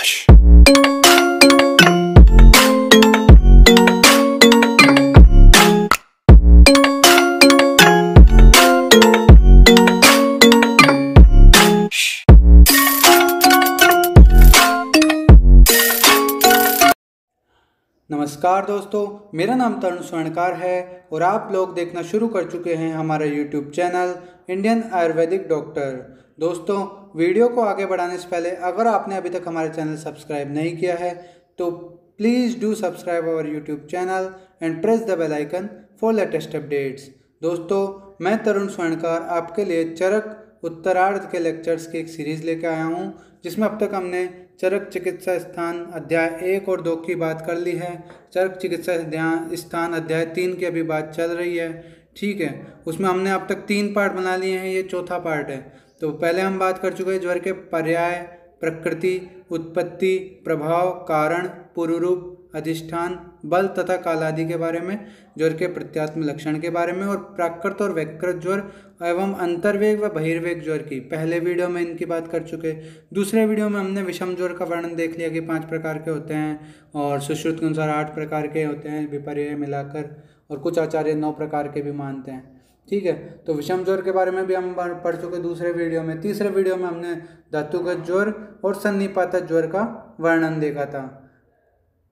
प्रकाश। नमस्कार दोस्तों, मेरा नाम तरुण स्वर्णकार है और आप लोग देखना शुरू कर चुके हैं हमारा YouTube channel Indian Ayurvedic doctor. दोस्तों, वीडियो को आगे बढ़ाने से पहले अगर आपने अभी तक हमारा चैनल सब्सक्राइब नहीं किया है तो please do subscribe our YouTube channel and press the bell icon for latest updates. दोस्तों, मैं तरुण स्वर्णकार आपके लिए चरक उत्तरार्ध के लेक्चर्स की एक सीरीज़ लेकर आया हूँ, जिसमें अब तक हमने चरक चिकित्सा स्थान अध्याय 1 और 2 की बात कर ली है। चरक चिकित्सा स्थान अध्याय 3 की अभी बात चल रही है। ठीक है, उसमें हमने अब तक 3 पार्ट बना लिए हैं, ये चौथा पार्ट है। तो पहले हम बात कर चुके हैं ज्वर के पर्याय, प्रकृति, उत्पत्ति, प्रभाव, कारण, पूर्वरूप, अधिष्ठान, बल तथा काल आदि के बारे में, ज्वर के प्रत्यात्म लक्षण के बारे में और प्राकृत और वैकृत ज्वर एवं अंतर्वेग व बहिर्वेग ज्वर की पहले वीडियो में इनकी बात कर चुके। दूसरे वीडियो में हमने विषम ज्वर का वर्णन देख लिया कि 5 प्रकार के होते हैं और सुश्रुत के अनुसार 8 प्रकार के होते हैं विपर्य मिलाकर, और कुछ आचार्य 9 प्रकार के भी मानते हैं। ठीक है, तो विषम ज्वर के बारे में भी हम पढ़ चुके दूसरे वीडियो में। तीसरे वीडियो में हमने धातुगत ज्वर और सन्निपातक ज्वर का वर्णन देखा था।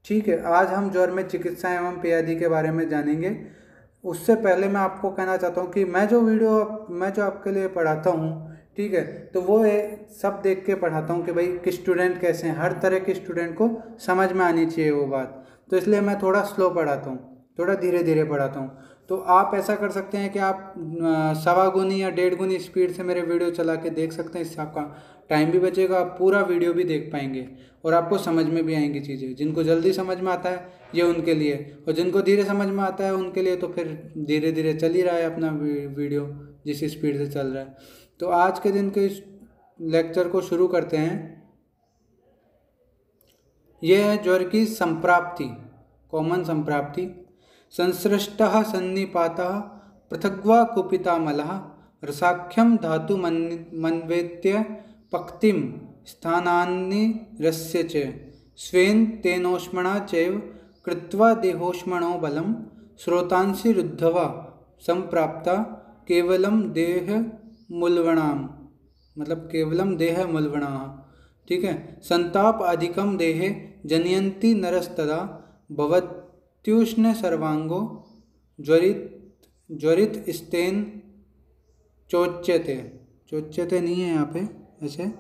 ठीक है, आज हम ज्वर में चिकित्सा एवं पेयादि के बारे में जानेंगे। उससे पहले मैं आपको कहना चाहता हूँ कि मैं जो आपके लिए पढ़ाता हूँ, ठीक है, तो वो सब देख के पढ़ाता हूँ कि भाई कि स्टूडेंट कैसे हैं, हर तरह के स्टूडेंट को समझ में आनी चाहिए वो बात। तो इसलिए मैं थोड़ा स्लो पढ़ाता हूँ, थोड़ा धीरे धीरे पढ़ाता हूँ। तो आप ऐसा कर सकते हैं कि आप 1.25 गुनी या 1.5 गुनी स्पीड से मेरे वीडियो चला के देख सकते हैं। इससे आपका टाइम भी बचेगा, आप पूरा वीडियो भी देख पाएंगे और आपको समझ में भी आएंगी चीज़ें। जिनको जल्दी समझ में आता है ये उनके लिए, और जिनको धीरे समझ में आता है उनके लिए तो फिर धीरे धीरे चल ही रहा है अपना वीडियो जिस स्पीड से चल रहा है। तो आज के दिन के इस लेक्चर को शुरू करते हैं। ये है ज्वर की संप्राप्ति, कॉमन संप्राप्ति। संसृष्टः सन्निपातः पृथग्वा कुपितामलः रसाख्यं धातु मन्वेत्य पक्तिं स्थानानि रस्य च स्वेन तेनोष्मणा चैव कृत्वा देहोष्मणो बलं स्रोतांसि रुद्धवा संप्राप्ता केवलम देह मूलवणाम, मतलब केवलम देह मूलवणाः। ठीक है, संताप अधिकम देहे जनयन्ति नरस्तदा भवत्युष्ण सर्वांगो ज्वरित स्तेन चोच्यते। चोच्यते नहीं है यहाँ पे, ऐसे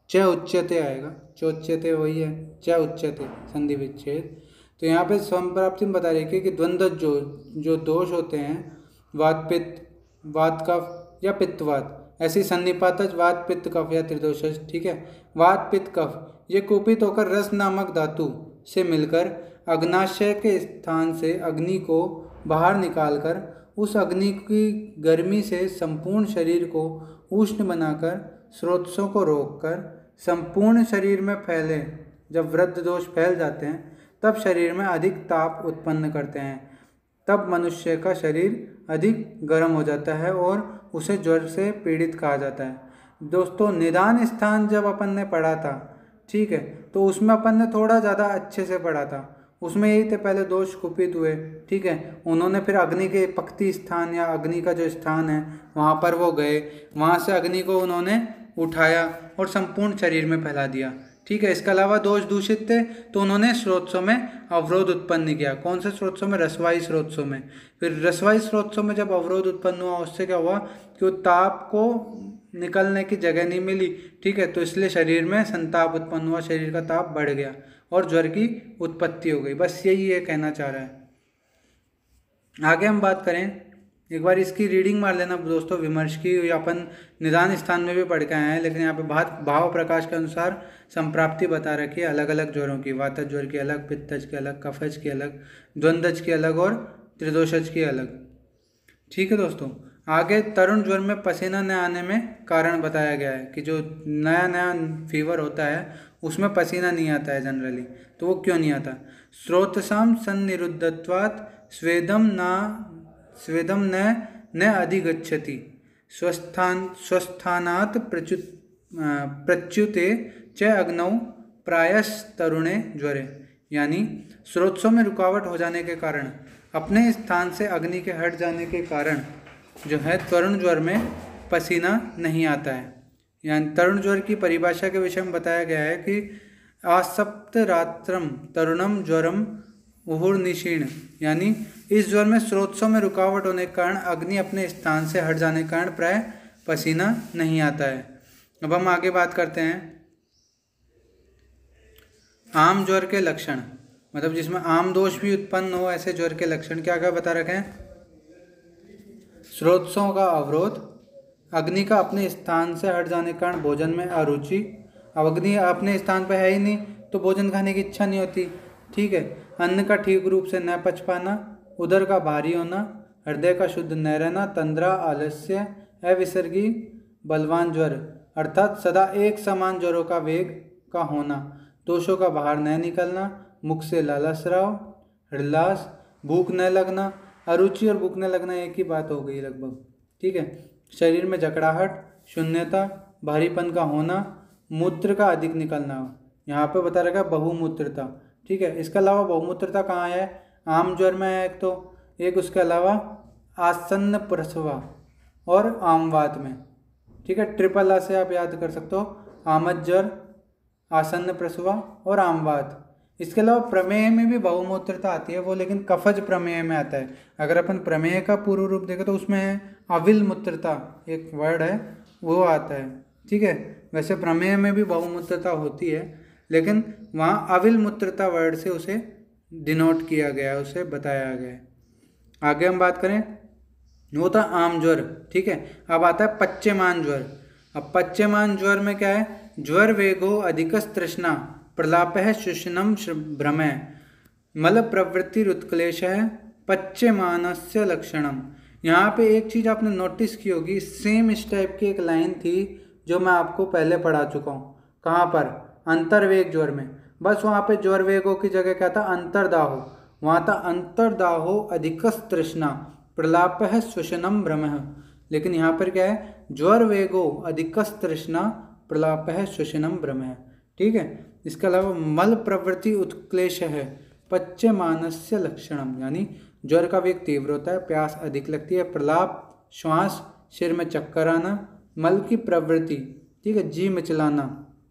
च उच्यते आएगा, चोच्यते वही है, च उच्यते संधि विच्छेद। तो यहाँ पे संप्राप्ति में बता रही है कि द्वंद्व जो दोष होते हैं, वात पित्त, वात कफ या पित्तवात, ऐसी सन्निपातज वात पित्त कफ या त्रिदोषज। ठीक है, वात पित्त कफ ये कुपित होकर रस नामक धातु से मिलकर अग्नाशय के स्थान से अग्नि को बाहर निकालकर उस अग्नि की गर्मी से संपूर्ण शरीर को उष्ण बनाकर स्रोतों को रोककर संपूर्ण शरीर में फैले। जब वृद्ध दोष फैल जाते हैं तब शरीर में अधिक ताप उत्पन्न करते हैं, तब मनुष्य का शरीर अधिक गर्म हो जाता है और उसे ज्वर से पीड़ित कहा जाता है। दोस्तों, निदान स्थान जब अपन ने पढ़ा था, ठीक है, तो उसमें अपन ने थोड़ा ज़्यादा अच्छे से पढ़ा था। उसमें यही थे, पहले दोष कुपित हुए, ठीक है, उन्होंने फिर अग्नि के पक्ति स्थान या अग्नि का जो स्थान है वहाँ पर वो गए, वहाँ से अग्नि को उन्होंने उठाया और संपूर्ण शरीर में फैला दिया। ठीक है, इसके अलावा दोष दूषित थे तो उन्होंने स्रोतों में अवरोध उत्पन्न किया। कौन से स्रोतों में? रसवाई स्रोतों में। फिर रसवाई स्रोतों में जब अवरोध उत्पन्न हुआ, उससे क्या हुआ कि वो ताप को निकलने की जगह नहीं मिली। ठीक है, तो इसलिए शरीर में संताप उत्पन्न हुआ, शरीर का ताप बढ़ गया और ज्वर की उत्पत्ति हो गई। बस यही ये कहना चाह रहा है। आगे हम बात करें, एक बार इसकी रीडिंग मार लेना दोस्तों, विमर्श की अपन निदान स्थान में भी पढ़ के आए हैं, लेकिन यहाँ पे भाव प्रकाश के अनुसार संप्राप्ति बता रखी है अलग अलग ज्वरों की। वातज ज्वर की अलग, पित्तज की अलग, कफज की अलग, द्वंद्वज की अलग और त्रिदोषज की अलग। ठीक है दोस्तों, आगे तरुण ज्वर में पसीना न आने में कारण बताया गया है कि जो नया नया फीवर होता है उसमें पसीना नहीं आता है जनरली, तो वो क्यों नहीं आता? स्रोतसाम सन्निरुद्धत्वात् स्वेदम न अधिगच्छति स्वस्थानात् प्रच्युते च अग्नौ प्रायश तरुणे ज्वरे, यानी स्रोतों में रुकावट हो जाने के कारण, अपने स्थान से अग्नि के हट जाने के कारण जो है तरुण ज्वर में पसीना नहीं आता है। यानी तरुण ज्वर की परिभाषा के विषय में बताया गया है कि आसप्त रात्रम तरुणम ज्वरम उहुर्निशीर्ण, यानी इस ज्वर में स्रोतों में रुकावट होने के कारण, अग्नि अपने स्थान से हट जाने के कारण प्राय पसीना नहीं आता है। अब हम आगे बात करते हैं आम ज्वर के लक्षण, मतलब जिसमें आम दोष भी उत्पन्न हो ऐसे ज्वर के लक्षण क्या क्या बता रखे हैं। स्रोतों का अवरोध, अग्नि का अपने स्थान से हट जाने के कारण भोजन में अरुचि, अब अग्नि अपने स्थान पर है ही नहीं तो भोजन खाने की इच्छा नहीं होती, ठीक है। अन्न का ठीक रूप से न पच पाना, उदर का भारी होना, हृदय का शुद्ध न रहना, तंद्रा, आलस्य, अविसर्गी, बलवान ज्वर अर्थात सदा एक समान ज्वरों का वेग का होना, दोषों का बाहर न निकलना, मुख से लालस्राव, हृदलास, भूख न लगना, अरुचि और भूख न लगना एक ही बात हो गई लगभग, ठीक है। शरीर में जकड़ाहट, शून्यता, भारीपन का होना, मूत्र का अधिक निकलना, यहाँ पे बता रखा है बहुमूत्रता, ठीक है। इसके अलावा बहुमूत्रता कहाँ है, आम ज्वर में है एक तो, एक उसके अलावा आसन्न प्रसवा और आमवात में, ठीक है। ट्रिपल आ से आप याद कर सकते हो, आमद ज्वर, आसन्न प्रसवा और आमवात। इसके अलावा प्रमेय में भी बहुमूत्रता आती है वो, लेकिन कफज प्रमेय में आता है। अगर अपन प्रमेय का पूर्व रूप देखें तो उसमें है अविल मूत्रता, एक वर्ड है वो आता है, ठीक है। वैसे प्रमेय में भी बहुमूत्रता होती है, लेकिन वहाँ अविल मूत्रता वर्ड से उसे डिनोट किया गया, उसे बताया गया है। आगे हम बात करें, वो था आम ज्वर, ठीक है। अब आता है पच्यमान ज्वर। अब पच्यमान ज्वर में क्या है, ज्वर वेगो अधिकस तृष्णा प्रलापः शुष्णम भ्रमः मल प्रवृत्ति उत्क्लेश है पच्यमानस्य लक्षणम। यहाँ पे एक चीज़ आपने नोटिस की होगी, सेम इस टाइप की एक लाइन थी जो मैं आपको पहले पढ़ा चुका हूँ। कहाँ पर, अंतर्वेग ज्वर में। बस वहाँ पे ज्वर वेगों की जगह क्या था, अंतर्दाहो, वहाँ था अंतर्दाहो अधिकस तृष्णा प्रलापः श्वसनम भ्रमः। लेकिन यहाँ पर क्या है, ज्वर वेगो अधिकस तृष्णा प्रलापः श्वसनम भ्रमः, ठीक है। इसके अलावा मल प्रवृत्ति उत्क्लेश है पच्यमानस्य लक्षणम, यानी ज्वर का वेग तीव्र होता है, प्यास अधिक लगती है, प्रलाप श्वास, सिर में चक्कर आना, मल की प्रवृत्ति, ठीक है, जी मिचलाना,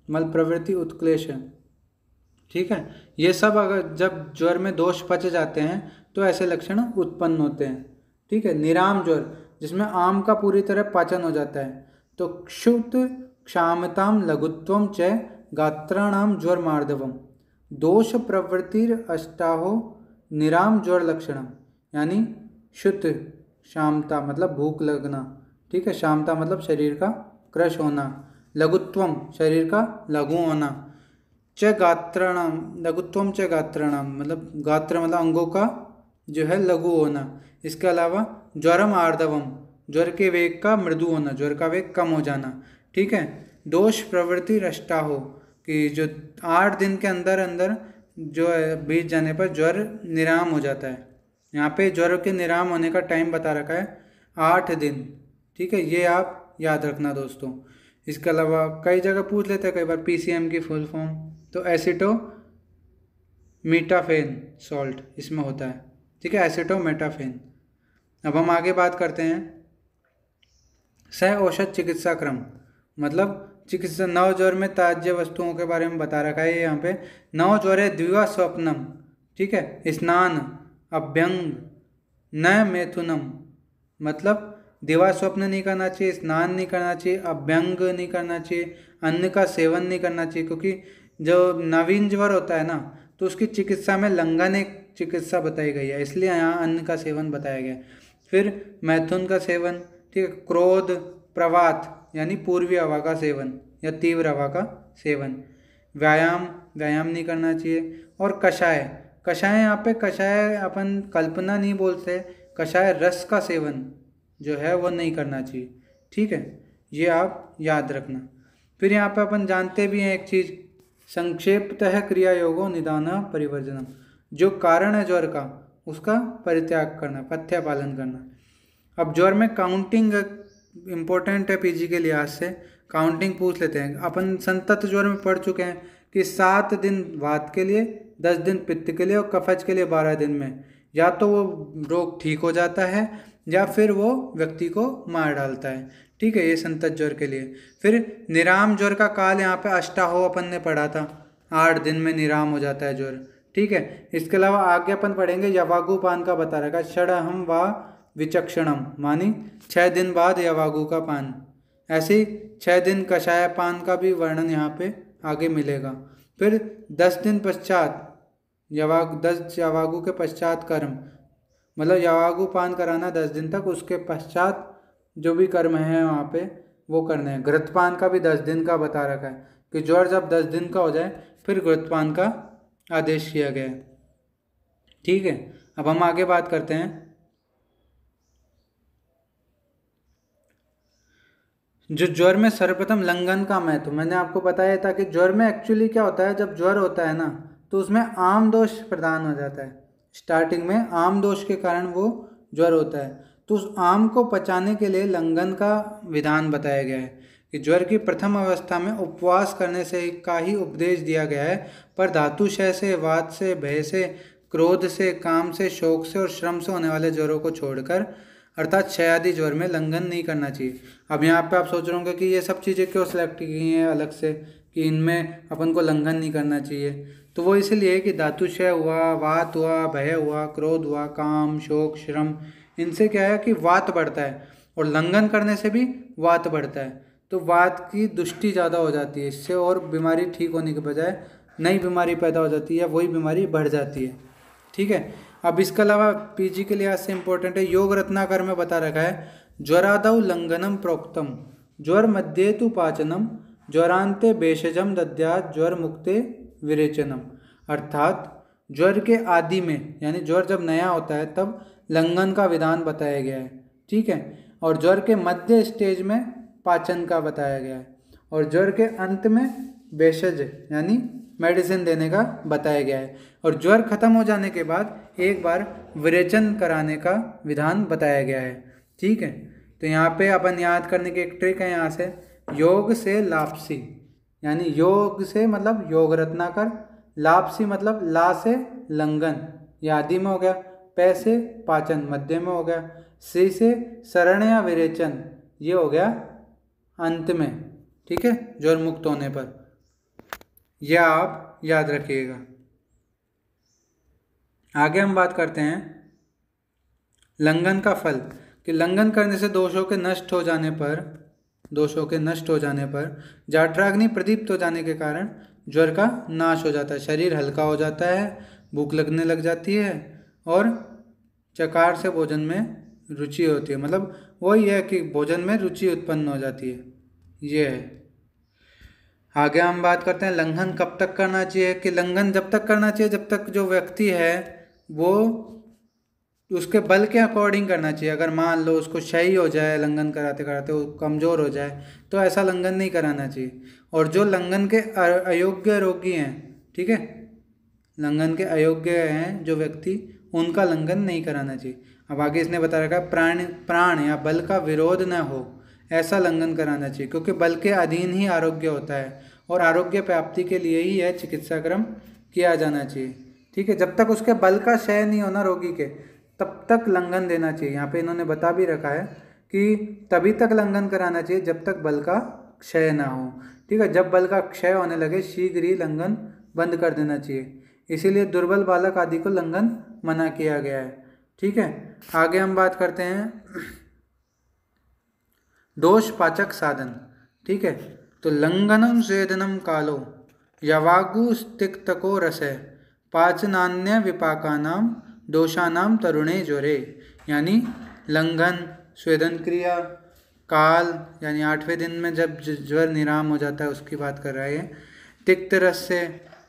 मल प्रवृत्ति उत्क्लेश है, ठीक है। ये सब अगर जब ज्वर में दोष पच जाते हैं तो ऐसे लक्षण उत्पन्न होते हैं, ठीक है। निराम ज्वर, जिसमें आम का पूरी तरह पाचन हो जाता है, तो क्षुत क्षामताम लघुत्वम च गात्राणाम ज्वर मार्दवम दोष प्रवृत्तिर अष्टाहो निराम ज्वर लक्षणम, यानी शुद्ध शामता मतलब भूख लगना, ठीक है, शामता मतलब शरीर का क्रश होना, लघुत्वम शरीर का लघु होना, च गात्राणाम लघुत्वम च गात्राणाम मतलब गात्र मतलब अंगों का जो है लघु होना। इसके अलावा ज्वरम आर्दवम ज्वर के वेग का मृदु होना, ज्वर का वेग कम हो जाना, ठीक है। दोष प्रवृत्ति रष्टा हो कि जो 8 दिन के अंदर अंदर जो है बीत जाने पर ज्वर निराम हो जाता है। यहाँ पे ज्वर के निराम होने का टाइम बता रखा है 8 दिन, ठीक है, ये आप याद रखना दोस्तों। इसके अलावा कई जगह पूछ लेते हैं कई बार पीसीएम की फुल फॉर्म, तो एसिटोमेटाफेन सॉल्ट इसमें होता है, ठीक है, एसिटोमेटाफेन। अब हम आगे बात करते हैं सह औषध चिकित्सा क्रम, मतलब चिकित्सा नव ज्वर में ताज्य वस्तुओं के बारे में बता रखा है यहाँ पे। नव ज्वरे द्विवा स्वप्नम, ठीक है, स्नान अभ्यंग न मैथुनम, मतलब दिवा स्वप्न नहीं करना चाहिए, स्नान नहीं करना चाहिए, अभ्यंग नहीं करना चाहिए, अन्न का सेवन नहीं करना चाहिए, क्योंकि जो नवीन ज्वर होता है ना तो उसकी चिकित्सा में लंघन एक चिकित्सा बताई गई है, इसलिए यहाँ अन्न का सेवन बताया गया। फिर मैथुन का सेवन, ठीक है, क्रोध प्रवात यानी पूर्वी हवा का सेवन या तीव्र हवा का सेवन, व्यायाम नहीं करना चाहिए, और कषाय यहाँ पे कषाय अपन कल्पना नहीं बोलते, कषाय रस का सेवन जो है वो नहीं करना चाहिए, ठीक है, ये आप याद रखना। फिर यहाँ पे अपन जानते भी हैं एक चीज़, संक्षेपतः क्रिया योगो निदान परिवर्जनम, जो कारण है ज्वर का उसका परित्याग करना, पथ्य पालन करना। अब ज्वर में काउंटिंग इम्पोर्टेंट है पीजी के लिहाज से, काउंटिंग पूछ लेते हैं अपन। संतत ज्वर में पढ़ चुके हैं कि 7 दिन वात के लिए, 10 दिन पित्त के लिए और कफज के लिए 12 दिन में या तो वो रोग ठीक हो जाता है या फिर वो व्यक्ति को मार डालता है। ठीक है, ये संतत ज्वर के लिए। फिर निराम ज्वर का काल यहाँ पे अष्टाहो अपन ने पढ़ा था, 8 दिन में निराम हो जाता है ज्वर। ठीक है, इसके अलावा आगे अपन पढ़ेंगे यवागुपान का बता रखा, षडहम व विचक्षणम, मानी 6 दिन बाद यवागु का पान। ऐसे ही 6 दिन कषाय पान का भी वर्णन यहाँ पे आगे मिलेगा। फिर 10 दिन पश्चात 10 यवागु के पश्चात कर्म, मतलब यवागु पान कराना 10 दिन तक, उसके पश्चात जो भी कर्म है वहाँ पे वो करने हैं। घृतपान का भी 10 दिन का बता रखा है कि ज्वर जब 10 दिन का हो जाए फिर घृतपान का आदेश किया गया है। ठीक है, अब हम आगे बात करते हैं। जो ज्वर में सर्वप्रथम लंघन का महत्व, मैंने आपको बताया था कि ज्वर में एक्चुअली क्या होता है, जब ज्वर होता है ना तो उसमें आम दोष प्रदान हो जाता है। स्टार्टिंग में आम दोष के कारण वो ज्वर होता है, तो उस आम को पचाने के लिए लंघन का विधान बताया गया है कि ज्वर की प्रथम अवस्था में उपवास करने से का ही उपदेश दिया गया है, पर धातुशय से, वात से, भय से, क्रोध से, काम से, शोक से और श्रम से होने वाले ज्वरों को छोड़कर अर्थात क्षय आदि ज्वर में लंघन नहीं करना चाहिए। अब यहाँ पे आप सोच रहे होंगे कि ये सब चीज़ें क्यों सिलेक्ट की हैं अलग से कि इनमें अपन को लंघन नहीं करना चाहिए, तो वो इसलिए कि धातुशय हुआ, वात हुआ, भय हुआ, क्रोध हुआ, काम, शोक, श्रम, इनसे क्या है कि वात बढ़ता है और लंघन करने से भी वात बढ़ता है, तो वात की दुष्टि ज़्यादा हो जाती है इससे, और बीमारी ठीक होने के बजाय नई बीमारी पैदा हो जाती है, वही बीमारी बढ़ जाती है। ठीक है, अब इसके अलावा पीजी के लिहाज से इंपॉर्टेंट है, योग रत्नाकर में बता रखा है, ज्वरादौ लंघनम प्रोक्तम, ज्वर मध्य तु पाचनम, ज्वरांते भेषजम दद्यात्, ज्वर मुक्ते विरेचनम। अर्थात ज्वर के आदि में, यानी ज्वर जब नया होता है तब लंघन का विधान बताया गया है। ठीक है, और ज्वर के मध्य स्टेज में पाचन का बताया गया है, और ज्वर के अंत में भेषज यानी मेडिसिन देने का बताया गया है, और ज्वर खत्म हो जाने के बाद एक बार विरेचन कराने का विधान बताया गया है। ठीक है, तो यहाँ पे अपन याद करने की एक ट्रिक है, यहाँ से योग से लापसी, यानी योग से मतलब योग रत्नाकर, लापसी मतलब ला से लंघन, ये आदि में हो गया, पै से पाचन मध्य में हो गया, सी से शरण या विरेचन ये हो गया अंत में। ठीक है, ज्वर मुक्त होने पर, यह आप याद रखिएगा। आगे हम बात करते हैं लंघन का फल, कि लंघन करने से दोषों के नष्ट हो जाने पर जाठराग्नि प्रदीप्त हो जाने के कारण ज्वर का नाश हो जाता है, शरीर हल्का हो जाता है, भूख लगने लग जाती है और चकार से भोजन में रुचि होती है, मतलब वही है कि भोजन में रुचि उत्पन्न हो जाती है, ये है। आगे हम बात करते हैं लंघन कब तक करना चाहिए, कि लंघन जब तक करना चाहिए जब तक जो व्यक्ति है वो उसके बल के अकॉर्डिंग करना चाहिए। अगर मान लो उसको क्षय हो जाए लंघन कराते कराते, वो कमज़ोर हो जाए, तो ऐसा लंघन नहीं कराना चाहिए। और जो लंघन के अयोग्य रोगी हैं, ठीक है, लंघन के अयोग्य हैं जो व्यक्ति, उनका लंघन नहीं कराना चाहिए। अब आगे इसने बता रखा प्राण या बल का विरोध न हो ऐसा लंघन कराना चाहिए, क्योंकि बल के अधीन ही आरोग्य होता है और आरोग्य प्राप्ति के लिए ही यह चिकित्सा क्रम किया जाना चाहिए। ठीक है, जब तक उसके बल का क्षय नहीं होना रोगी के, तब तक लंघन देना चाहिए। यहाँ पे इन्होंने बता भी रखा है कि तभी तक लंघन कराना चाहिए जब तक बल का क्षय ना हो। ठीक है, जब बल का क्षय होने लगे शीघ्र ही लंघन बंद कर देना चाहिए, इसीलिए दुर्बल बालक आदि को लंघन मना किया गया है। ठीक है, आगे हम बात करते हैं दोष पाचक साधन। ठीक है, तो लंघनम स्वेदनम कालो यवागु स्तिक्तको रसय पाचनान्य विपाकानाम दोषानाम तरुणे ज्वरे, यानी लंघन, स्वेदन क्रिया, काल यानी 8वें दिन में जब ज्वर निराम हो जाता है उसकी बात कर रहा है। तिक्त रस से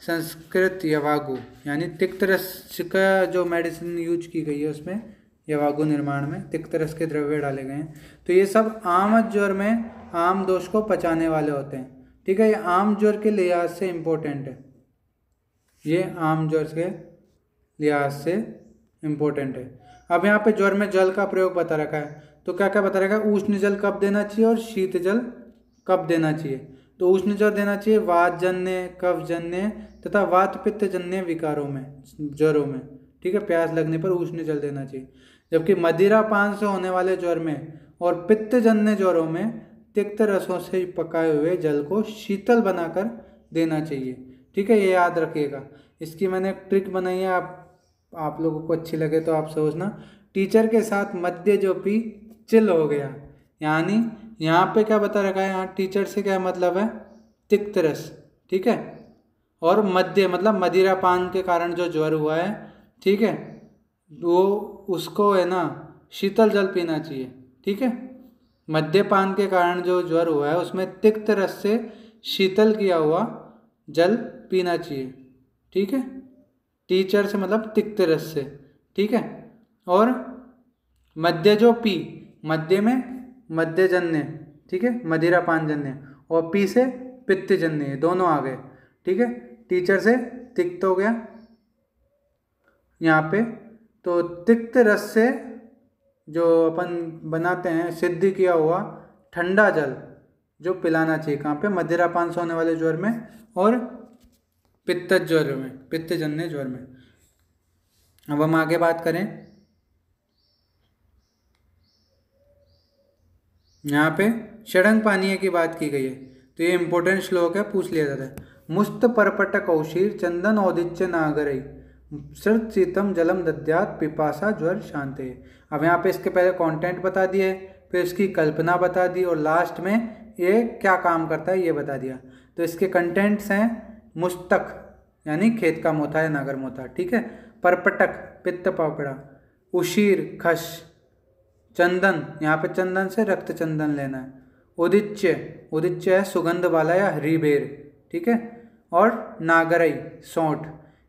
संस्कृत यवागु, यानी तिक्त रस का जो मेडिसिन यूज की गई है उसमें यवागु निर्माण में तिक्त रस के द्रव्य डाले गए हैं। तो ये सब आम ज्वर में आम दोष को पचाने वाले होते हैं। ठीक है, ये आम ज्वर के लिहाज से इम्पोर्टेंट है, ये आम ज्वर के लिहाज से इम्पोर्टेंट है। अब यहाँ पे ज्वर में जल का प्रयोग बता रखा है, तो क्या क्या बता रखा है, उष्ण जल कब देना चाहिए और शीत जल कब देना चाहिए। तो उष्ण जल देना चाहिए वातजन्य, कफजन्य तथा वात पित्त जन्य विकारों में, ज्वरों में। ठीक है, प्यास लगने पर उष्ण जल देना चाहिए। जबकि मदिरा पान से होने वाले ज्वर में और पित्त जन्य ज्वरों में तिक्त रसों से पकाए हुए जल को शीतल बनाकर देना चाहिए। ठीक है, ये याद रखिएगा। इसकी मैंने एक ट्रिक बनाई है, आप लोगों को अच्छी लगे तो आप सोचना। टीचर के साथ मध्य जो पी चिल हो गया, यानी यहाँ पे क्या बता रखा है, यहाँ टीचर से क्या मतलब है, तिक्त रस। ठीक है, और मध्य मतलब मदिरा पान के कारण जो ज्वर हुआ है, ठीक है, वो उसको है ना शीतल जल पीना चाहिए। ठीक है, मद्यपान के कारण जो ज्वर हुआ है उसमें तिक्त रस से शीतल किया हुआ जल पीना चाहिए। ठीक है, टीचर से मतलब तिक्त रस से। ठीक है, और मद्य जो पी, मद्य में मद्यजन्य, ठीक है, मदिरा पान जन्य, और पी से पित्तजन्य, दोनों आ गए। ठीक है, टीचर से तिक्त हो गया यहाँ पे। तो तिक्त रस से जो अपन बनाते हैं सिद्ध किया हुआ ठंडा जल जो पिलाना चाहिए, कहाँ पे, मदिरा पान से होने वाले ज्वर में और पित्त ज्वर में, पित्तजन्य ज्वर में। अब हम आगे बात करें, यहाँ पे षडंग पानीय की बात की गई है, तो ये इंपॉर्टेंट श्लोक है, पूछ लिया जाता है। मुस्त परपट कौशीर चंदन औदिच्य नागरई श्रुत शीतम जलम दद्यात पिपासा ज्वर शांते। अब यहाँ पे इसके पहले कंटेंट बता दिए, फिर इसकी कल्पना बता दी, और लास्ट में ये क्या काम करता है ये बता दिया। तो इसके कंटेंट्स हैं मुस्तक यानी खेत का मोथा या नागर मोथा। ठीक है, परपटक पित्त पापड़ा, उशीर खश, चंदन यहाँ पे चंदन से रक्त चंदन लेना है, उदिच्य, उदिच्य है सुगंध वाला या हरी बेर। ठीक है, और नागरई सौंठ।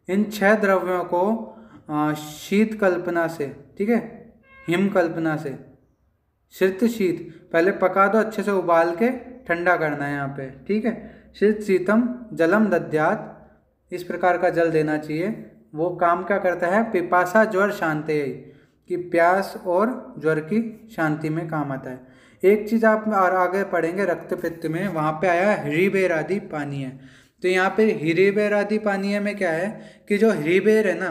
इन 6 द्रव्यों को शीत कल्पना से, ठीक है, हिम कल्पना से, शीत शीत पहले पका दो, अच्छे से उबाल के ठंडा करना है यहाँ पे। ठीक है, शीत शीतम जलम दद्यात, इस प्रकार का जल देना चाहिए। वो काम क्या करता है, पिपासा ज्वर शांति, कि प्यास और ज्वर की शांति में काम आता है। एक चीज़ आप आगे पढ़ेंगे रक्त पित्त में, वहाँ पे आया हीरीबेर आदि पानीय। तो यहाँ पे हीरीबेर आदि पानीय में क्या है कि जो हीरीबेर है ना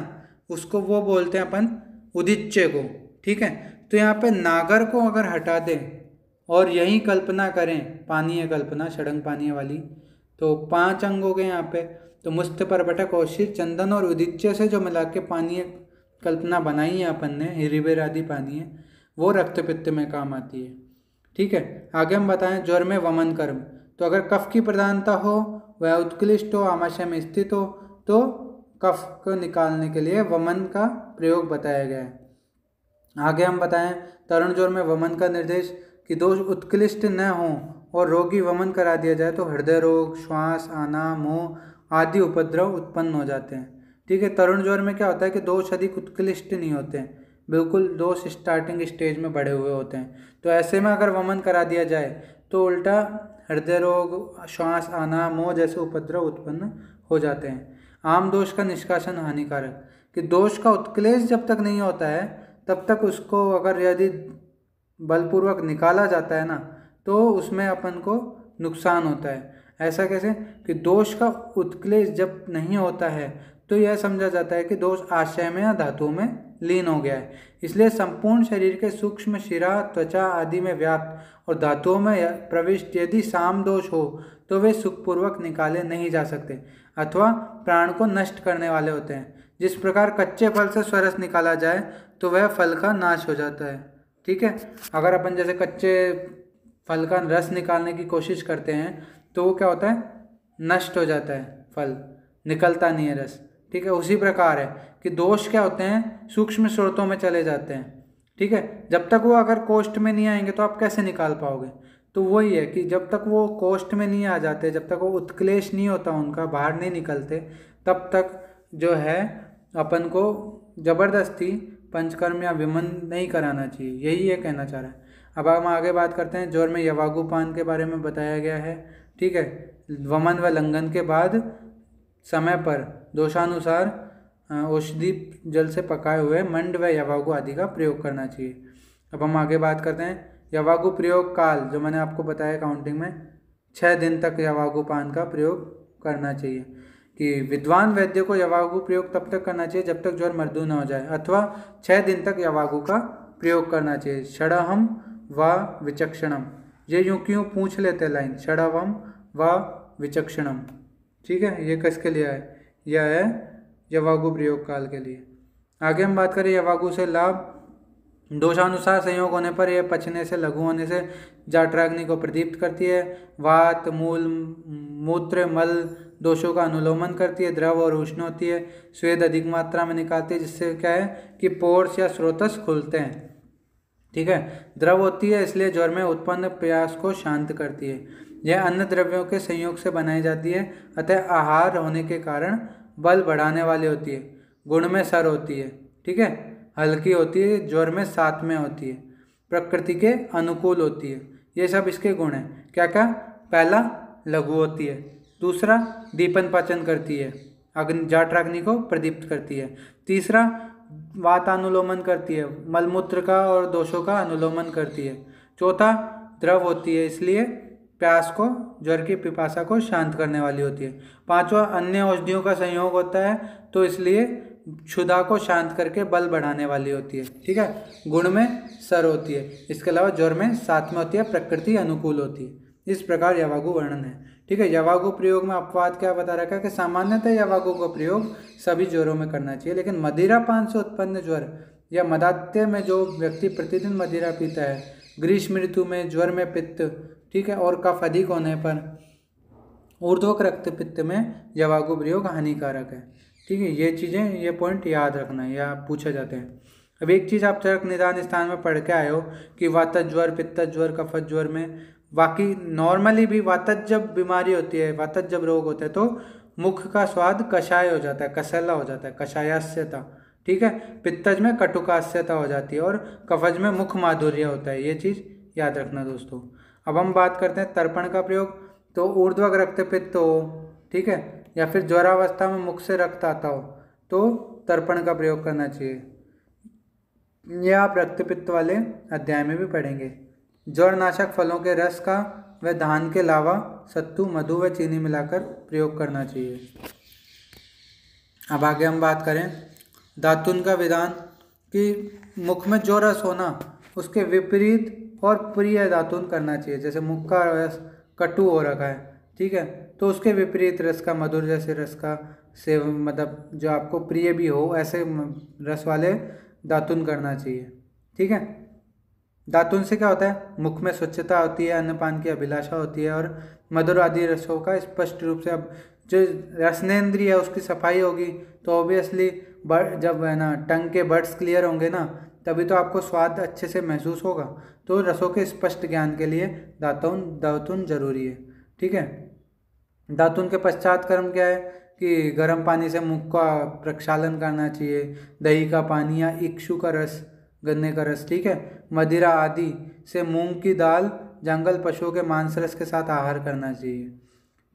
उसको वो बोलते हैं अपन उदिच्य को। ठीक है, तो यहाँ पे नागर को अगर हटा दें और यही कल्पना करें पानीय कल्पना षडंग पानीय वाली, तो 5 अंग हो गए यहाँ पे। तो मुस्त परपटक कौशिक चंदन और उदिच्य से जो मिला के पानीय कल्पना बनाई है अपन ने, हीरीबेर आदि पानीय, वो रक्त पित्त में काम आती है। ठीक है, आगे हम बताएं ज्वर में वमन कर्म। तो अगर कफ की प्रधानता हो, वह उत्कृष्ट हो, आमाशय में स्थित हो, तो कफ को निकालने के लिए वमन का प्रयोग बताया गया है। आगे हम बताएं तरुण ज्वर में वमन का निर्देश, कि दोष उत्कृष्ट न हो और रोगी वमन करा दिया जाए तो हृदय रोग, श्वास आना, मोह आदि उपद्रव उत्पन्न हो जाते हैं। ठीक है, तरुण ज्वर में क्या होता है कि दोष अधिक उत्कृष्ट नहीं होते हैं, बिल्कुल दोष स्टार्टिंग स्टेज में बढ़े हुए होते हैं। तो ऐसे में अगर वमन करा दिया जाए तो उल्टा हृदय रोग, श्वास आना, मोह जैसे उपद्रव उत्पन्न हो जाते हैं। आम दोष का निष्कासन हानिकारक, कि दोष का उत्क्लेश जब तक नहीं होता है तब तक उसको अगर यदि बलपूर्वक निकाला जाता है ना तो उसमें अपन को नुकसान होता है। ऐसा कैसे कि दोष का उत्क्लेश जब नहीं होता है तो यह समझा जाता है कि दोष आशय में या धातुओं में लीन हो गया है। इसलिए संपूर्ण शरीर के सूक्ष्म शिरा, त्वचा आदि में व्याप्त और धातुओं में प्रविष्ट यदि साम दोष हो तो वे सुखपूर्वक निकाले नहीं जा सकते अथवा प्राण को नष्ट करने वाले होते हैं। जिस प्रकार कच्चे फल से स्वरस निकाला जाए तो वह फल का नाश हो जाता है। ठीक है, अगर अपन जैसे कच्चे फल का रस निकालने की कोशिश करते हैं तो वो क्या होता है, नष्ट हो जाता है, फल निकलता नहीं है रस। ठीक है, उसी प्रकार है कि दोष क्या होते हैं, सूक्ष्म स्रोतों में चले जाते हैं। ठीक है, जब तक वो अगर कोष्ठ में नहीं आएंगे तो आप कैसे निकाल पाओगे। तो वही है कि जब तक वो कोष्ठ में नहीं आ जाते, जब तक वो उत्क्लेश नहीं होता उनका, बाहर नहीं निकलते, तब तक जो है अपन को जबरदस्ती पंचकर्म या विमन नहीं कराना चाहिए। यही ये कहना चाह रहा है। अब हम आगे बात करते हैं ज्वर में यवागुपान के बारे में बताया गया है। ठीक है, वमन व लंघन के बाद समय पर दोषानुसार औषधि जल से पकाए हुए मंड व यवागु आदि का प्रयोग करना चाहिए। अब हम आगे बात करते हैं यवागु प्रयोग काल, जो मैंने आपको बताया काउंटिंग में 6 दिन तक यवागुपान का प्रयोग करना चाहिए। कि विद्वान वैद्य को यवागु प्रयोग तब तक करना चाहिए जब तक ज्वर मृदु न हो जाए, अथवा 6 दिन तक यवागु का प्रयोग करना चाहिए। षडहम व विचक्षणम, ये यूं क्यों पूछ लेते लाइन, षडहम व विचक्षणम, ठीक है। ये किसके लिए है, यह है यवागु प्रयोग काल के लिए। आगे हम बात करें यवागु से लाभ। दोषानुसार संयोग होने पर यह पचने से, लघु होने से जठराग्नि को प्रदीप्त करती है। वात, मूल, मूत्र, मल दोषों का अनुलोमन करती है। द्रव और उष्ण होती है। स्वेद अधिक मात्रा में निकालती है, जिससे क्या है कि पोर्स या स्रोतस खुलते हैं, ठीक है। द्रव होती है, इसलिए ज्वर में उत्पन्न प्यास को शांत करती है। यह अन्य द्रव्यों के संयोग से बनाई जाती है, अतः आहार होने के कारण बल बढ़ाने वाली होती है। गुण में सर होती है, ठीक है, हल्की होती है, ज्वर में साथ में होती है, प्रकृति के अनुकूल होती है। ये सब इसके गुण हैं। क्या क्या, पहला लघु होती है, दूसरा दीपन पाचन करती है, जठराग्नि को प्रदीप्त करती है, तीसरा वातानुलोमन करती है, मलमूत्र का और दोषों का अनुलोमन करती है, चौथा द्रव होती है, इसलिए प्यास को, ज्वर की पिपासा को शांत करने वाली होती है, पांचवा अन्य औषधियों का संयोग होता है, तो इसलिए क्षुधा को शांत करके बल बढ़ाने वाली होती है, ठीक है। गुण में सर होती है, इसके अलावा ज्वर में साथ में होती है, प्रकृति अनुकूल होती है। इस प्रकार यवागु वर्णन है, ठीक है। यवागु प्रयोग में अपवाद क्या बता रखा है कि सामान्यतः यवागु का प्रयोग सभी ज्वरों में करना चाहिए, लेकिन मदिरा पान से उत्पन्न ज्वर या मदात्य में जो व्यक्ति प्रतिदिन मदिरा पीता है, ग्रीष्म ऋतु में ज्वर में पित्त, ठीक है, और कफ अधिक होने पर ऊर्ध्वक रक्तपित्त में यवागु प्रयोग हानिकारक है, ठीक है। ये चीज़ें, ये पॉइंट याद रखना है, या पूछे जाते हैं। अब एक चीज़ आप चरक निदान स्थान में पढ़ के आए हो कि वातज ज्वर, पित्तज ज्वर, कफज ज्वर में, बाकी नॉर्मली भी वातज जब बीमारी होती है, वातज जब रोग होता है तो मुख का स्वाद कषाय हो जाता है, कसैला हो जाता है, कषायास्यता, ठीक है। पित्तज में कटुकास्यता हो जाती है और कफज में मुख माधुर्य होता है। ये चीज़ याद रखना दोस्तों। अब हम बात करते हैं तर्पण का प्रयोग। तो ऊर्ध्वक रक्तपित्त हो, ठीक है, या फिर ज्वरावस्था में मुख से रक्त आता हो तो तर्पण का प्रयोग करना चाहिए। यह आप रक्तपित्त वाले अध्याय में भी पढ़ेंगे। ज्वरनाशक फलों के रस का व धान के लावा, सत्तू, मधु व चीनी मिलाकर प्रयोग करना चाहिए। अब आगे हम बात करें दातुन का विधान कि मुख में जो रस होना उसके विपरीत और प्रिय दातुन करना चाहिए। जैसे मुख का रस कटु हो रखा है, ठीक है, तो उसके विपरीत रस का, मधुर जैसे रस का सेवन, मतलब जो आपको प्रिय भी हो ऐसे रस वाले दातुन करना चाहिए, ठीक है। दातुन से क्या होता है, मुख में स्वच्छता होती है, अन्नपान की अभिलाषा होती है और मधुर आदि रसों का स्पष्ट रूप से, अब जो रसनेंद्रिय है उसकी सफाई होगी तो ऑब्वियसली जब है ना टंग के बर्ड्स क्लियर होंगे ना, तभी तो आपको स्वाद अच्छे से महसूस होगा। तो रसों के स्पष्ट ज्ञान के लिए दातुन जरूरी है, ठीक है। दातुन के पश्चात कर्म क्या है कि गर्म पानी से मुख का प्रक्षालन करना चाहिए, दही का पानी या इक्षु का रस, गन्ने का रस, ठीक है, मदिरा आदि से मूंग की दाल, जंगल पशुओं के मांस रस के साथ आहार करना चाहिए।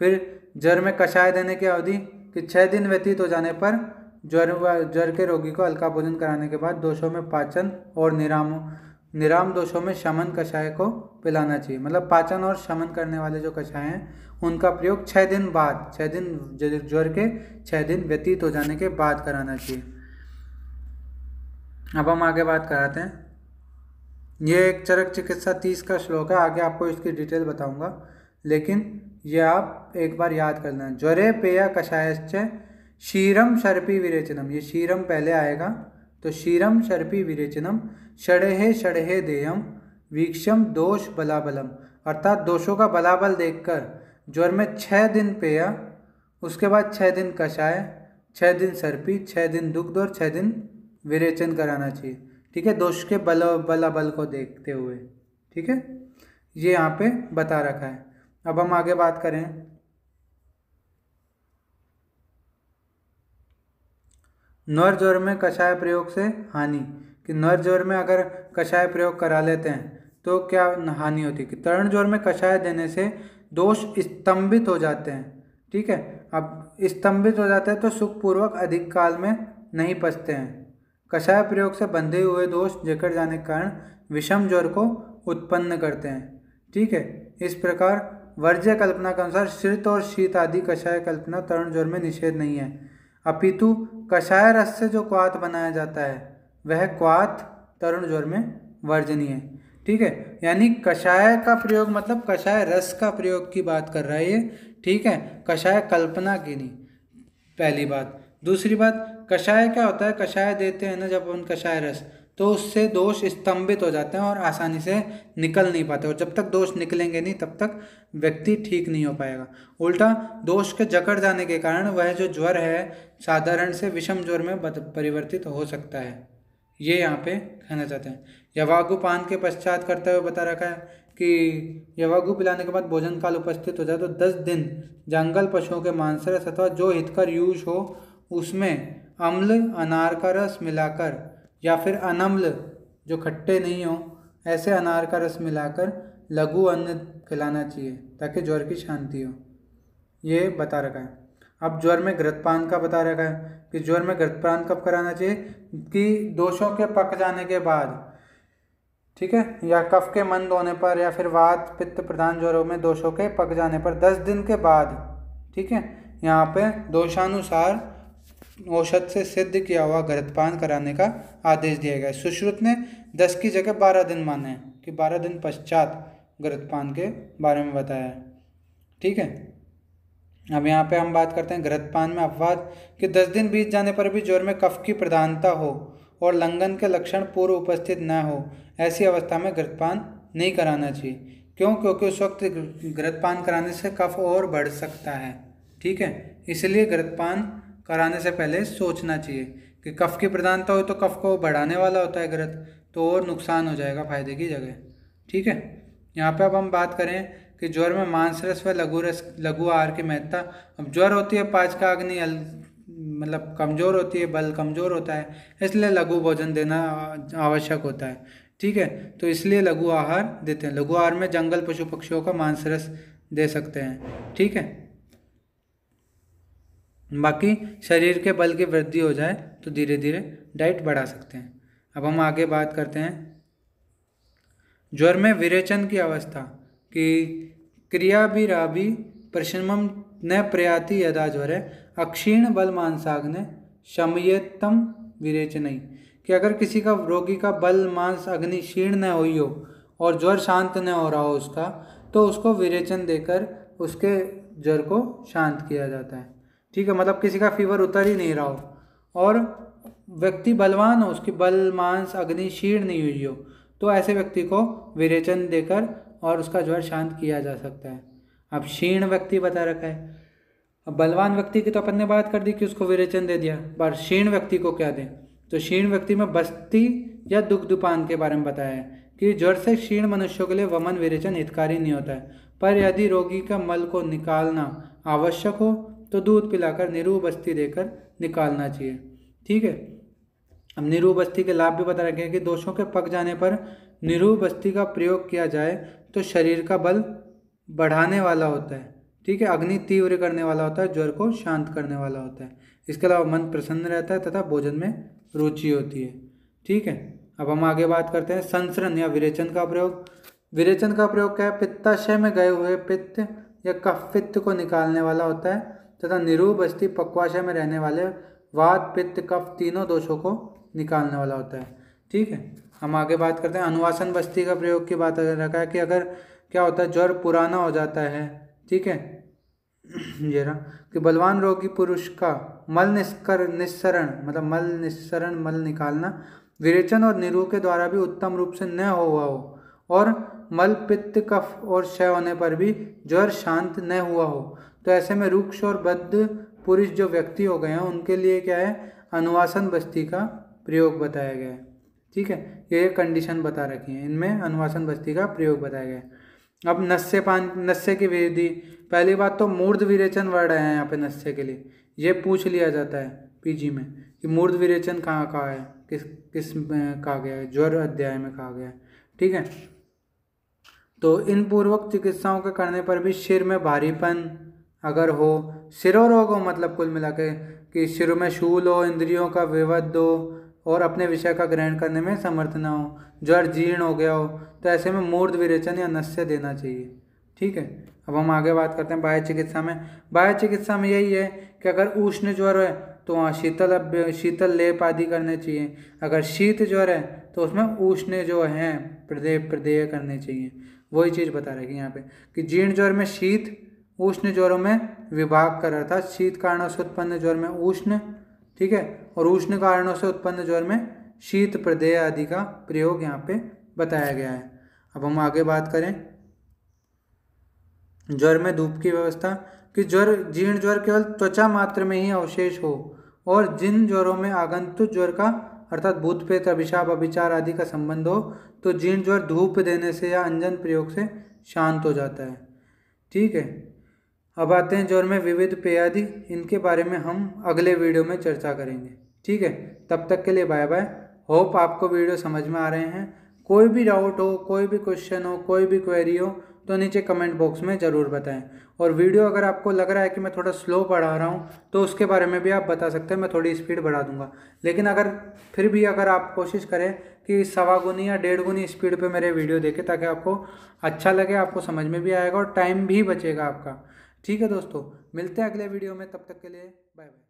फिर ज्वर में कषाय देने की अवधि कि 6 दिन व्यतीत हो जाने पर ज्वर के रोगी को हल्का भोजन कराने के बाद दोषों में पाचन और निराम दोषों में शमन कषाय को पिलाना चाहिए। मतलब पाचन और शमन करने वाले जो कषाय हैं उनका प्रयोग 6 दिन बाद, 6 दिन ज्वर के 6 दिन व्यतीत हो जाने के बाद कराना चाहिए। अब हम आगे बात कराते हैं। ये एक चरक चिकित्सा 30 का श्लोक है, आगे आपको इसकी डिटेल बताऊंगा, लेकिन ये आप एक बार याद कर लेना। ज्वरे पेय कषायश्च क्षीरम शर्पी विरेचनम, ये क्षीरम पहले आएगा, तो क्षीरम शर्पी विरेचनम षडहे देयम वीक्षम दोष बलाबलम, अर्थात दोषों का बलाबल देखकर ज्वर में 6 दिन पेय, उसके बाद 6 दिन कषाय, 6 दिन सर्पी, 6 दिन दुग्ध और 6 दिन विरेचन कराना चाहिए, ठीक है, दोष के बलाबल को देखते हुए, ठीक है, ये यहाँ पे बता रखा है। अब हम आगे बात करें नर ज्वर में कषाय प्रयोग से हानि, कि नर ज्वर में अगर कषाय प्रयोग करा लेते हैं तो क्या हानि होती है। कि तरण ज्वर में कषाय देने से दोष स्तंभित हो जाते हैं, ठीक है। अब स्तंभित हो जाते हैं तो सुखपूर्वक अधिक काल में नहीं पचते हैं। कषाय प्रयोग से बंधे हुए दोष जकड़ जाने के कारण विषम ज्वर को उत्पन्न करते हैं, ठीक है। इस प्रकार वर्ज्य कल्पना के अनुसार श्रित और शीत आदि कषाय कल्पना तरुण ज्वर में निषेध नहीं है, अपितु कषाय रस से जो क्वाथ बनाया जाता है वह क्वाथ तरुण ज्वर में वर्जनीय है। ठीक है, यानी कषाय का प्रयोग मतलब कषाय रस का प्रयोग की बात कर रहा है ये। ठीक है, कषाय कल्पना की नहीं, पहली बात। दूसरी बात, कषाय क्या होता है, कषाय देते हैं ना जब हम कषाय रस, तो उससे दोष स्तंभित हो जाते हैं और आसानी से निकल नहीं पाते, और जब तक दोष निकलेंगे नहीं तब तक व्यक्ति ठीक नहीं हो पाएगा। उल्टा दोष के जकड़ जाने के कारण वह जो ज्वर है साधारण से विषम ज्वर में परिवर्तित हो सकता है, ये यहाँ पे कहना चाहते हैं। यवागु पान के पश्चात करते हुए बता रखा है कि यवागु पिलाने के बाद भोजन काल उपस्थित हो जाए तो 10 दिन जंगल पशुओं के मांसरस अथवा जो हितकर यूज हो उसमें अम्ल अनार का रस मिलाकर या फिर अनम्ल जो खट्टे नहीं हो ऐसे अनार का रस मिलाकर लघु अन्न खिलाना चाहिए ताकि ज्वर की शांति हो, ये बता रखा है। अब ज्वर में घृतपान का बता रखा है कि ज्वर में घृतपान कब कराना चाहिए, कि दोषों के पक जाने के बाद, ठीक है, या कफ के मंद होने पर या फिर वात पित्त प्रधान ज्वरों में दोषों के पक जाने पर 10 दिन के बाद। ठीक है, यहाँ पे दोषानुसार औषध से सिद्ध किया हुआ घृतपान कराने का आदेश दिया गया है। सुश्रुत ने 10 की जगह 12 दिन माने हैं कि 12 दिन पश्चात घृतपान के बारे में बताया है। ठीक है, अब यहाँ पे हम बात करते हैं घृतपान में अपवाद कि 10 दिन बीत जाने पर भी ज्वर में कफ की प्रधानता हो और लंघन के लक्षण पूर्व उपस्थित न हो, ऐसी अवस्था में घृतपान नहीं कराना चाहिए। क्यों? क्योंकि उस वक्त घृतपान कराने से कफ और बढ़ सकता है। ठीक है, इसलिए घृतपान कराने से पहले सोचना चाहिए कि कफ की प्रधानता हो तो कफ को बढ़ाने वाला होता है घृत, तो और नुकसान हो जाएगा फायदे की जगह। ठीक है, यहाँ पे अब हम बात करें कि ज्वर में मांसरस व लघु आहार की महत्ता। अब ज्वर होती है पाचका अग्नि मतलब कमज़ोर होती है, बल कमज़ोर होता है, इसलिए लघु भोजन देना आवश्यक होता है। ठीक है, तो इसलिए लघु आहार देते हैं। लघु आहार में जंगल पशु पक्षियों का मांसरस दे सकते हैं। ठीक है, बाकी शरीर के बल की वृद्धि हो जाए तो धीरे धीरे डाइट बढ़ा सकते हैं। अब हम आगे बात करते हैं ज्वर में विरेचन की अवस्था कि क्रियाभिराभि प्रशमम न प्रयाति यदा ज्वर अक्षीण बल मांसाग्ने शमयेत्तम विरेचनई, कि अगर किसी का रोगी का बल मांस अग्नि क्षीण न हुई हो और ज्वर शांत न हो रहा हो उसका, तो उसको विरेचन देकर उसके ज्वर को शांत किया जाता है। ठीक है, मतलब किसी का फीवर उतर ही नहीं रहा हो और व्यक्ति बलवान हो, उसकी बल मांस अग्नि क्षीण नहीं हुई हो, तो ऐसे व्यक्ति को विरेचन देकर और उसका ज्वर शांत किया जा सकता है। अब क्षीण व्यक्ति बता रखा है, अब बलवान व्यक्ति की तो अपन ने बात कर दी कि उसको विरेचन दे दिया, पर क्षीण व्यक्ति को क्या दें, तो क्षीण व्यक्ति में बस्ती या दुग्धपान के बारे में बताया है कि ज्वर से क्षीण मनुष्यों के लिए वमन विरेचन हितकारी नहीं होता है, पर यदि रोगी का मल को निकालना आवश्यक हो तो दूध पिलाकर निरूह बस्ती देकर निकालना चाहिए। ठीक है, अब निरूह बस्ती के लाभ भी बता रखे हैं कि दोषों के पक जाने पर निरूह बस्ती का प्रयोग किया जाए तो शरीर का बल बढ़ाने वाला होता है। ठीक है, अग्नि तीव्र करने वाला होता है, ज्वर को शांत करने वाला होता है। इसके अलावा मन प्रसन्न रहता है तथा भोजन में रुचि होती है। ठीक है, अब हम आगे बात करते हैं संसरण या विरेचन का प्रयोग। विरेचन का प्रयोग क्या है, पित्ताशय में गए हुए पित्त या कफ पित्त को निकालने वाला होता है तथा निरूह बस्ती पक्वाशय में रहने वाले वात पित्त कफ तीनों दोषों को निकालने वाला होता है। ठीक है, हम आगे बात करते हैं अनुवासन बस्ती का प्रयोग की बात रखा है कि अगर क्या होता है ज्वर पुराना हो जाता है, ठीक है, ये रहा कि बलवान रोगी पुरुष का मल निस्सरण मतलब मल निकालना विरेचन और निरूह के द्वारा भी उत्तम रूप से न हुआ हो और मल पित्त कफ और क्षय होने पर भी ज्वर शांत न हुआ हो, तो ऐसे में रुक्ष और बद्ध पुरुष जो व्यक्ति हो गए हैं उनके लिए क्या है, अनुवासन बस्ती का प्रयोग बताया गया है। ठीक है, ये कंडीशन बता रखी है, इनमें अनुवासन बस्ती का प्रयोग बताया गया है। अब नस्य की विधि, पहली बात तो मूर्ध विरेचन वर्ड है यहाँ पे नस्य के लिए, ये पूछ लिया जाता है पीजी में कि मूर्ध विरेचन कहाँ है, किस में कहा गया है, ज्वर अध्याय में कहा गया है। ठीक है, तो इन पूर्वक चिकित्साओं के करने पर भी सिर में भारीपन अगर हो, शिरोरोग हो मतलब कुल मिला के कि सिर में शूल हो, इंद्रियों का विवध हो और अपने विषय का ग्रहण करने में समर्थ न हो, ज्वर जीर्ण हो गया हो, तो ऐसे में मूर्ध विरेचन या नस्य देना चाहिए। ठीक है। अब हम आगे बात करते हैं बाह्य चिकित्सा में। बाह्य चिकित्सा में यही है कि अगर उष्ण ज्वर है तो वहाँ शीतल लेप आदि करने चाहिए। अगर शीत ज्वर है तो उसमें उष्ण जो हैं प्रदेय करने चाहिए। वही चीज़ बता रही है यहाँ पे कि जीर्ण ज्वर में शीत, उष्ण ज्वरों में विभाग कर, अर्थात शीत कारणों से उत्पन्न ज्वर में उष्ण, ठीक है, और उष्ण कारणों से उत्पन्न ज्वर में शीत प्रदेय आदि का प्रयोग यहाँ पे बताया गया है। अब हम आगे बात करें ज्वर में धूप की व्यवस्था, कि जीर्ण ज्वर केवल त्वचा मात्र में ही अवशेष हो और जिन ज्वरों में आगंतुक ज्वर का अर्थात भूत प्रेत अभिशाप अभिचार आदि का संबंध हो तो जीर्ण ज्वर धूप देने से या अंजन प्रयोग से शांत हो जाता है। ठीक है। अब आते हैं ज्वर में विविध पेय आदि, इनके बारे में हम अगले वीडियो में चर्चा करेंगे। ठीक है, तब तक के लिए बाय बाय। होप आपको वीडियो समझ में आ रहे हैं। कोई भी डाउट हो, कोई भी क्वेश्चन हो, कोई भी क्वेरी हो तो नीचे कमेंट बॉक्स में ज़रूर बताएं। और वीडियो अगर आपको लग रहा है कि मैं थोड़ा स्लो पढ़ा रहा हूँ तो उसके बारे में भी आप बता सकते हैं, मैं थोड़ी स्पीड बढ़ा दूंगा। लेकिन अगर फिर भी अगर आप कोशिश करें कि 1.25 गुनी या 1.5 गुनी स्पीड पे मेरे वीडियो देखें ताकि आपको अच्छा लगे, आपको समझ में भी आएगा और टाइम भी बचेगा आपका। ठीक है दोस्तों, मिलते हैं अगले वीडियो में, तब तक के लिए बाय बाय।